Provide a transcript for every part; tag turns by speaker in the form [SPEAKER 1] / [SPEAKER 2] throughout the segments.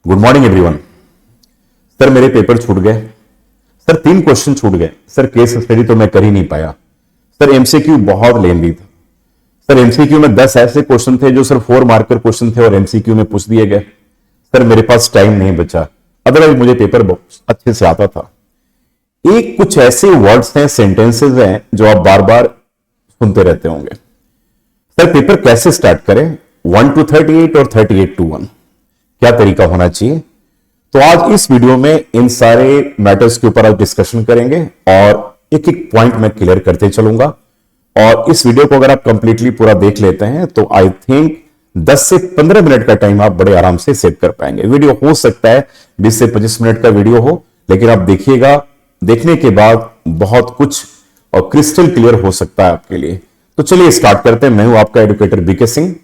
[SPEAKER 1] Good morning everyone. Sir मेरे paper छूट गए। सर 3 क्वेश्चन छूट गए। सर केस स्टडी तो मैं कर ही नहीं पाया। सर एमसीक्यू बहुत लेंदी था। सर एमसीक्यू में 10 ऐसे क्वेश्चन थे जो सर 4 मार्कर क्वेश्चन थे और एमसीक्यू में पूछ दिए गए। सर मेरे पास टाइम नहीं बचा, अदरवाइज मुझे पेपर बहुत अच्छे से आता था। एक कुछ ऐसे वर्ड्स हैं, सेंटेंसेस हैं जो आप बार बार सुनते रहते होंगे। सर पेपर कैसे स्टार्ट करें, 1 to 38 और 38 to 1, क्या तरीका होना चाहिए? तो आज इस वीडियो में इन सारे मैटर्स के ऊपर आप डिस्कशन करेंगे और एक एक पॉइंट मैं क्लियर करते चलूंगा। और इस वीडियो को अगर आप कंप्लीटली पूरा देख लेते हैं तो आई थिंक 10 से 15 मिनट का टाइम आप बड़े आराम से सेव कर पाएंगे। वीडियो हो सकता है 20 से 25 मिनट का वीडियो हो, लेकिन आप देखिएगा, देखने के बाद बहुत कुछ और क्रिस्टल क्लियर हो सकता है आपके लिए। तो चलिए स्टार्ट करते हैं। मैं हूं आपका एडुकेटर बीके सिंह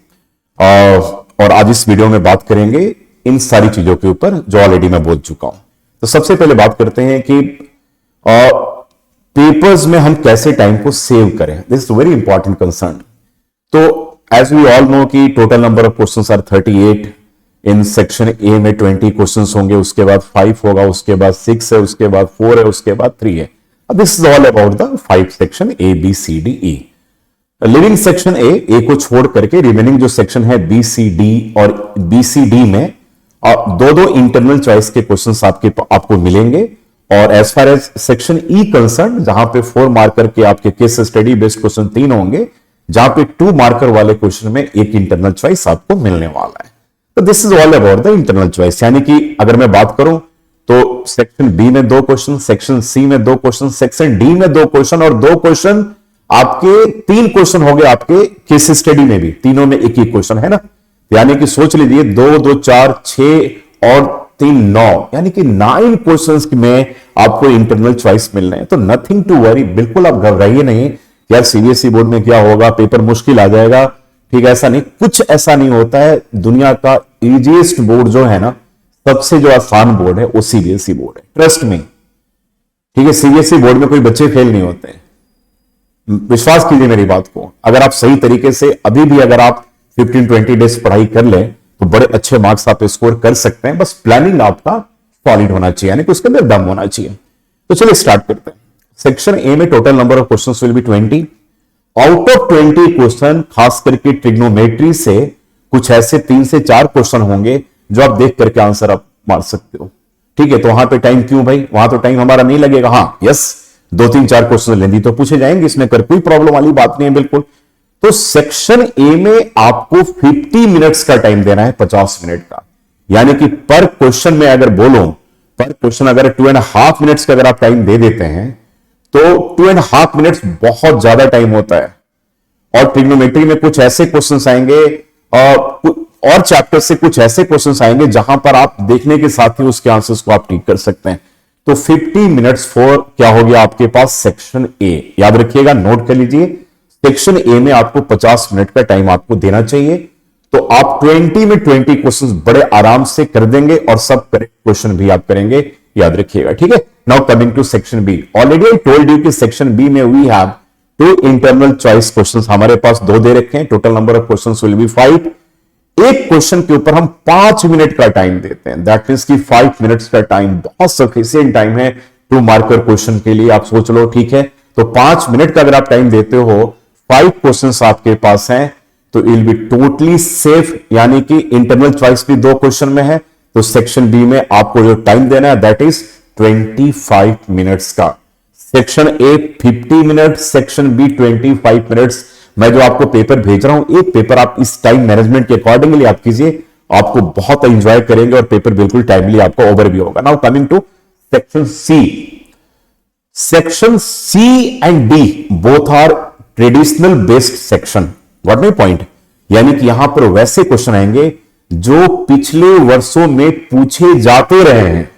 [SPEAKER 1] और आज इस वीडियो में बात करेंगे इन सारी चीजों के ऊपर जो ऑलरेडी मैं बोल चुका हूं। तो सबसे पहले बात करते हैं कि पेपर्स में हम कैसे टाइम को सेव करें। This is very important concern. तो एज वी ऑल नो कि total number of questions are 38। In section A में 20 क्वेश्चंस होंगे, उसके बाद 5 होगा, उसके बाद 6 है, उसके बाद 4 है, उसके बाद 3 है। This is all about the 5 section A B C D E. Leaving section A को छोड़ करके रिमेनिंग जो सेक्शन है बी सी डी और बी सी डी में दो इंटरनल चॉइस के क्वेश्चंस आपको मिलेंगे। और as far as section E concern, जहां पे 4 मार्कर के आपके केस स्टडी बेस्ड क्वेश्चन 3 होंगे, जहां पे 2 मार्कर वाले क्वेश्चन में एक इंटरनल चॉइस आपको मिलने वाला है। तो this is all about the internal choice. यानी कि अगर मैं बात करूं तो सेक्शन बी में 2 क्वेश्चन, सेक्शन सी में 2 क्वेश्चन, सेक्शन डी में 2 क्वेश्चन और 2 क्वेश्चन आपके 3 क्वेश्चन हो गए आपके केस स्टडी में भी, तीनों में एक ही क्वेश्चन है ना। यानी कि सोच लीजिए 2 2 4 6 और 3 9, यानी कि 9 क्वेश्चंस में आपको इंटरनल चॉइस मिलना है। तो नथिंग टू वरी, बिल्कुल आप घबराइए नहीं यार सीबीएसई बोर्ड में क्या होगा, पेपर मुश्किल आ जाएगा। ठीक है, ऐसा नहीं, कुछ ऐसा नहीं होता है। दुनिया का इजीएस्ट बोर्ड जो है ना, सबसे जो आसान बोर्ड है वो सीबीएसई बोर्ड है, ट्रस्ट में। ठीक है, सीबीएसई बोर्ड में कोई बच्चे फेल नहीं होते हैं, विश्वास कीजिए मेरी बात को। अगर आप सही तरीके से अभी भी अगर आप 15-20 डेज पढ़ाई कर लें तो बड़े अच्छे मार्क्स आप स्कोर कर सकते हैं। बस प्लानिंग आपका सॉलिड होना चाहिए, यानी कि उसके अंदर दम होना चाहिए। तो चलिए स्टार्ट करते हैं। सेक्शन ए में total number of questions will B 20। Out of 20 question, खास करके ट्रिग्नोमेट्री से कुछ ऐसे 3 से 4 क्वेश्चन होंगे जो आप देख करके आंसर आप मार सकते हो। ठीक है, तो वहां पे टाइम क्यों भाई, वहां तो टाइम हमारा नहीं लगेगा। हाँ यस, 2-3-4 क्वेश्चन लेंदी तो पूछे जाएंगे, इसमें कर कोई प्रॉब्लम वाली बात नहीं है बिल्कुल। तो सेक्शन ए में आपको 50 मिनट्स का टाइम देना है, 50 मिनट का। यानी कि पर क्वेश्चन में अगर बोलो, पर क्वेश्चन अगर 2.5 मिनट्स का अगर आप टाइम दे देते हैं तो 2.5 मिनट्स बहुत ज्यादा टाइम होता है। और ट्रिग्नोमेट्री में कुछ ऐसे क्वेश्चंस आएंगे और चैप्टर से कुछ ऐसे क्वेश्चंस आएंगे जहां पर आप देखने के साथ ही उसके आंसर्स को आप ठीक कर सकते हैं। तो 50 मिनट्स फॉर क्या हो गया आपके पास, सेक्शन ए। याद रखिएगा, नोट कर लीजिए, सेक्शन ए में आपको 50 मिनट का टाइम आपको देना चाहिए। तो आप 20 में 20 क्वेश्चंस बड़े आराम से कर देंगे और सब करेक्ट क्वेश्चन भी आप करेंगे, याद रखिएगा। ठीक है, now coming to section B. Already I told you कि सेक्शन बी में we have 2 internal choice questions, हमारे पास 2 दे रखे हैं। Total number of questions will be 5। एक क्वेश्चन के ऊपर हम 5 मिनट का टाइम देते हैं। दैट मींस कि 5 मिनट्स का टाइम बहुत सफिशिएंट टाइम है 2 मार्कर क्वेश्चन के लिए। आप सोच लो, ठीक है, तो 5 मिनट का अगर आप टाइम देते हो, 5 क्वेश्चंस आपके पास हैं, तो it will be totally safe. यानी कि इंटरनल चॉइस भी 2 क्वेश्चन में है। तो सेक्शन बी में आपको जो टाइम देना है दैट इज 25 मिनट्स का। Section A 50 minute, section B 25 minutes. मैं जो आपको पेपर भेज रहा हूं, एक पेपर आप इस टाइम मैनेजमेंट के अकॉर्डिंगली आप कीजिए, आपको बहुत एंजॉय करेंगे और पेपर बिल्कुल टाइमली आपका ओवर भी होगा। Now coming to section C. Section C and D both are traditional based section. What my point, यानी कि यहां पर वैसे क्वेश्चन आएंगे जो पिछले वर्षों में पूछे जाते रहे हैं।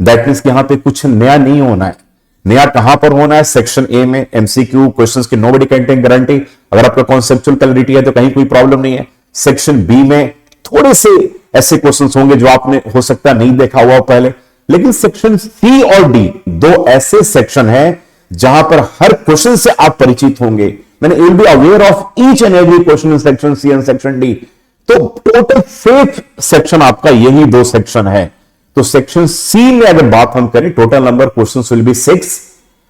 [SPEAKER 1] दैट मींस कि यहां पे कुछ नया नहीं होना है। नया कहां पर होना है, सेक्शन ए में। एमसीक्यू क्वेश्चंस की नोबडी कैन टेक गारंटी। अगर आपका कॉन्सेप्चुअल क्लैरिटी है तो कहीं कोई प्रॉब्लम नहीं है। सेक्शन बी में थोड़े से ऐसे क्वेश्चंस होंगे जो आपने हो सकता है नहीं देखा हुआ पहले। लेकिन सेक्शन सी और डी 2 ऐसे सेक्शन हैं जहां पर हर क्वेश्चन से आप परिचित होंगे। मैंने you will be aware of each and every question in section C and section D. तो टोटल सेफ सेक्शन आपका यही दो सेक्शन है। तो सेक्शन सी में अगर बात हम करें, total number questions will B 6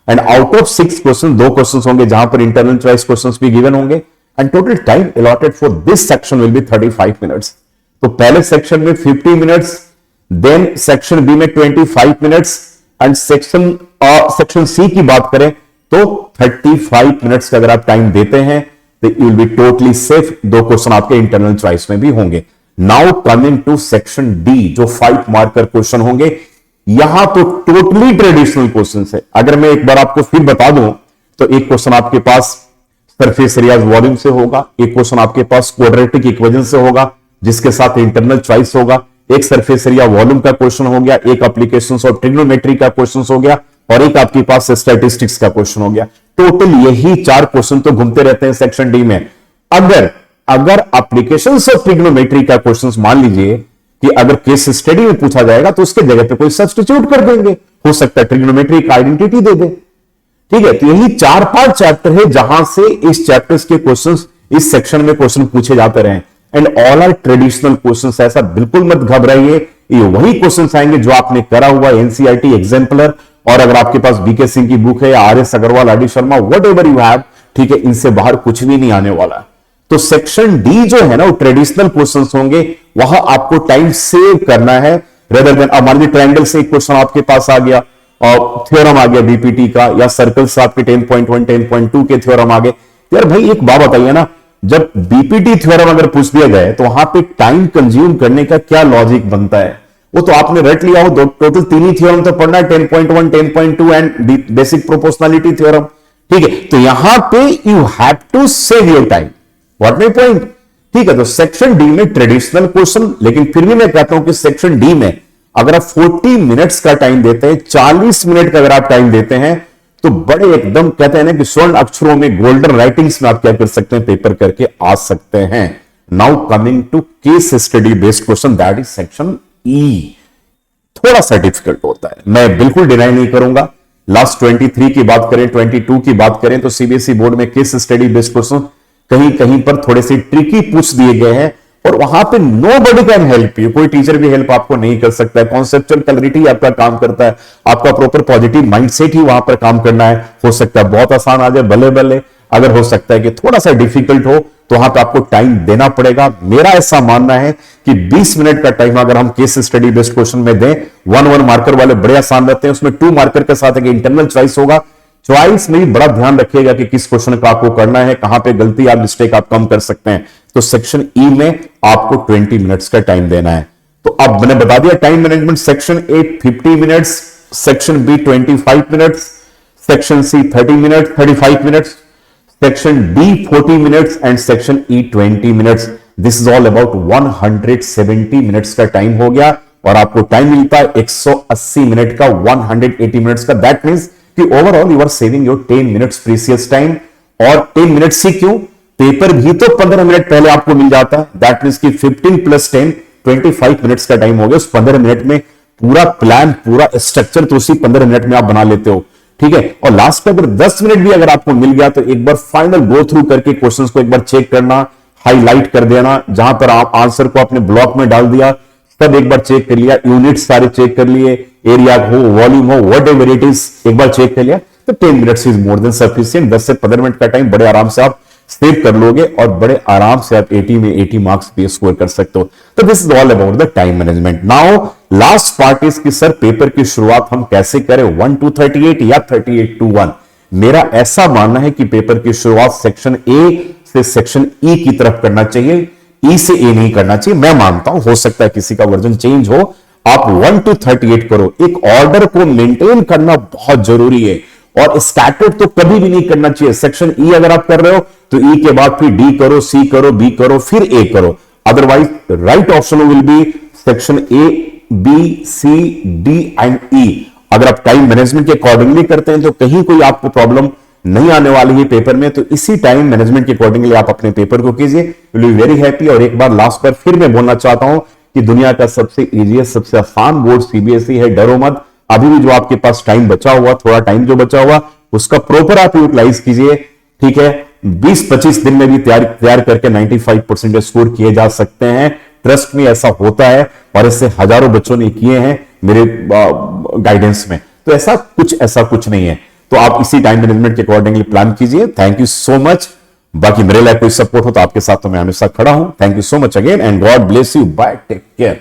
[SPEAKER 1] and out of 6 question 2 questions होंगे जहां पर इंटरनल चॉइस क्वेश्चंस भी गिवन होंगे and total time allotted for this section will be 35 minutes. तो पहले सेक्शन में 50 मिनट्स, देन सेक्शन बी में 25 मिनट्स एंड सेक्शन सी की बात करें तो 35 मिनट्स का अगर आप टाइम देते हैं तो you will be totally safe. 2 question आपके इंटरनल चॉइस में भी होंगे। Now coming to section D, जो 5 मार्कर क्वेश्चन होंगे, यहां तो टोटली ट्रेडिशनल क्वेश्चन है। अगर मैं एक बार आपको फिर बता दूं तो एक क्वेश्चन आपके पास सरफेस एरिया वॉल्यूम से होगा, एक क्वेश्चन आपके पास क्वाड्रेटिक इक्वेशन से होगा जिसके साथ इंटरनल चॉइस होगा, एक सरफेस एरिया वॉल्यूम का क्वेश्चन हो गया, एक एप्लीकेशंस ऑफ ट्रिग्नोमेट्री का क्वेश्चन हो गया और एक आपके पास स्टैटिस्टिक्स का क्वेश्चन हो गया। टोटल यही 4 क्वेश्चन तो घूमते रहते हैं सेक्शन डी में। अगर एप्लीकेशंस ऑफ ट्रिग्नोमेट्री का क्वेश्चन मान लीजिए कि अगर केस स्टडी में पूछा जाएगा तो उसके जगह पे कोई सब्स्टिट्यूट कर देंगे, हो सकता है ट्रिग्नोमेट्री का आइडेंटिटी दे दे। ठीक है, तो यही 4-5 चैप्टर है जहां से इस चैप्टर्स के क्वेश्चंस इस सेक्शन में क्वेश्चन पूछे जाते रहे and all are traditional questions. ऐसा बिल्कुल मत घबराइए, ये वही क्वेश्चंस आएंगे जो आपने करा हुआ एनसीईआरटी एग्जाम्पलर, और अगर आपके पास बीके सिंह की बुक है या R S. Agarwal, R D. Sharma, whatever you have, ठीक है, इनसे बाहर कुछ भी नहीं आने वाला। तो सेक्शन डी जो है ना वो ट्रेडिशनल क्वेश्चंस होंगे, वहां आपको टाइम सेव करना है रेदर देन। अब मान लीजिए ट्रायंगल से एक क्वेश्चन आपके पास आ गया और थ्योरम आ गया बीपीटी का, या सर्कल से आपके 10.1 10.2 के थ्योरम आ गए। यार भाई एक बात बताइए ना, जब बीपीटी थ्योरम अगर पूछ दिया जाए तो वहां पे टाइम कंज्यूम करने का क्या लॉजिक बनता है? वो तो आपने रट लिया हो, टोटल 3 ही थ्योरम तो पढ़ना है, 10.1 10.2 एंड बेसिक प्रोपोर्शनलिटी थ्योरम। ठीक है, तो यहां पे you have to save your time, what my point. ठीक है, तो सेक्शन डी में ट्रेडिशनल क्वेश्चन, लेकिन फिर भी मैं कहता हूं कि सेक्शन डी में अगर आप 40 मिनट्स का टाइम देते हैं, 40 मिनट का अगर आप टाइम देते हैं तो बड़े एकदम कहते हैं ना कि स्वर्ण अक्षरों में, गोल्डन राइटिंग्स में आप क्या कर सकते हैं, पेपर करके आ सकते हैं। Now coming to case study based question, that is section E. थोड़ा सा डिफिकल्ट होता है, मैं बिल्कुल डिनाई नहीं करूंगा। लास्ट 23 की बात करें, 22 की बात करें तो सीबीएसई बोर्ड में केस स्टडी बेस्ड क्वेश्चन कहीं कहीं पर थोड़े से ट्रिकी पूछ दिए गए हैं और वहां पे नोबडी कैन हेल्प यू, कोई टीचर भी हेल्प आपको नहीं कर सकता है। कॉन्सेप्चुअल क्लैरिटी आपका काम करता है, आपका प्रॉपर पॉजिटिव माइंडसेट ही वहां पर काम करना है। हो सकता है बहुत आसान आ जाए, भले भले, अगर हो सकता है कि थोड़ा सा डिफिकल्ट हो तो वहां पे आपको टाइम देना पड़ेगा। मेरा ऐसा मानना है कि 20 मिनट का टाइम अगर हम केस स्टडी बेस्ड क्वेश्चन में दें, 1 मार्कर वाले बड़े आसान रहते हैं, उसमें 2 मार्कर के साथ एक इंटरनल चॉइस होगा। चॉइस में भी बड़ा ध्यान रखिएगा कि किस क्वेश्चन का आपको करना है, कहां पे गलती आप मिस्टेक आप कम कर सकते हैं। तो सेक्शन ई में आपको 20 मिनट्स का टाइम देना है। तो अब मैंने बता दिया time management. Section A 50 minutes, section B 25 minutes, section C 30 minute 35 minutes, section D 40 minutes and section E 20 minutes. This is all about 170 minutes का टाइम हो गया और आपको टाइम मिलता है 180 मिनट का, 180 मिनट्स का। दैट मीन्स कि overall you are saving your 10 minutes precious time. और 10 मिनट्स से क्यों, पेपर भी तो 15 मिनट पहले आपको मिल जाता है। दैट मीन्स कि 15 + 10 25 मिनट्स का टाइम हो गया। उस 15 मिनट में पूरा प्लान, पूरा स्ट्रक्चर तो उसी 15 मिनट में आप बना लेते हो। ठीक है, और लास्ट में अगर 10 मिनट भी अगर आपको मिल गया तो एक बार फाइनल गो थ्रू करके क्वेश्चंस को एक बार चेक करना, हाईलाइट कर देना, जहां पर आप आंसर को अपने ब्लॉक में डाल दिया सब एक बार चेक कर लिया, यूनिट सारे चेक कर लिए, एरिया हो, वॉल्यूम हो, वट एवर इट इज, एक बार चेक कर लिया तो 10 minutes is more than sufficient. 10 से 15 मिनट का टाइम बड़े आराम से आप सेव कर लोगे और बड़े आराम से आप 80 में 80 मार्क्स भी स्कोर कर सकते हो। तो this is all about the time management. Now last part is कि सर पेपर की शुरुआत हम कैसे करें, 1 to 38 या 38 to 1। मेरा ऐसा मानना है कि पेपर की शुरुआत सेक्शन ए से सेक्शन ई की तरफ करना चाहिए, ई से ए नहीं करना चाहिए। मैं मानता हूं, हो सकता है किसी का वर्जन चेंज हो, आप 1 to 38 करो। एक ऑर्डर को मेंटेन करना बहुत जरूरी है और स्कैटर्ड तो कभी भी नहीं करना चाहिए। सेक्शन ई अगर आप कर रहे हो तो ई के बाद फिर डी करो, सी करो, बी करो, फिर ए करो। Otherwise right option will be section A, B, C, D and E. अगर आप टाइम मैनेजमेंट के अकॉर्डिंगली करते हैं तो कहीं कोई आपको प्रॉब्लम नहीं आने वाली है पेपर में। तो इसी टाइम मैनेजमेंट के अकॉर्डिंगली आप अपने पेपर को कीजिए, विल बी वेरी हैप्पी। और एक बार लास्ट पर फिर मैं बोलना चाहता हूं कि दुनिया का सबसे इजीएस्ट, सबसे आसान बोर्ड सीबीएसई है, डरो मत। अभी भी जो आपके पास टाइम बचा हुआ, थोड़ा टाइम जो बचा हुआ उसका प्रॉपर आप यूटिलाइज कीजिए। ठीक है, 20-25 दिन में भी तैयार करके 95% स्कोर किए जा सकते हैं। ट्रस्ट में ऐसा होता है और इससे हजारों बच्चों ने किए हैं मेरे गाइडेंस में। तो ऐसा कुछ नहीं है। तो आप इसी टाइम मैनेजमेंट के अकॉर्डिंगली प्लान कीजिए। Thank you so much. बाकी मेरे लाइफ कोई सपोर्ट हो तो आपके साथ तो मैं हमेशा खड़ा हूं। Thank you so much again and God bless you. Bye, take care.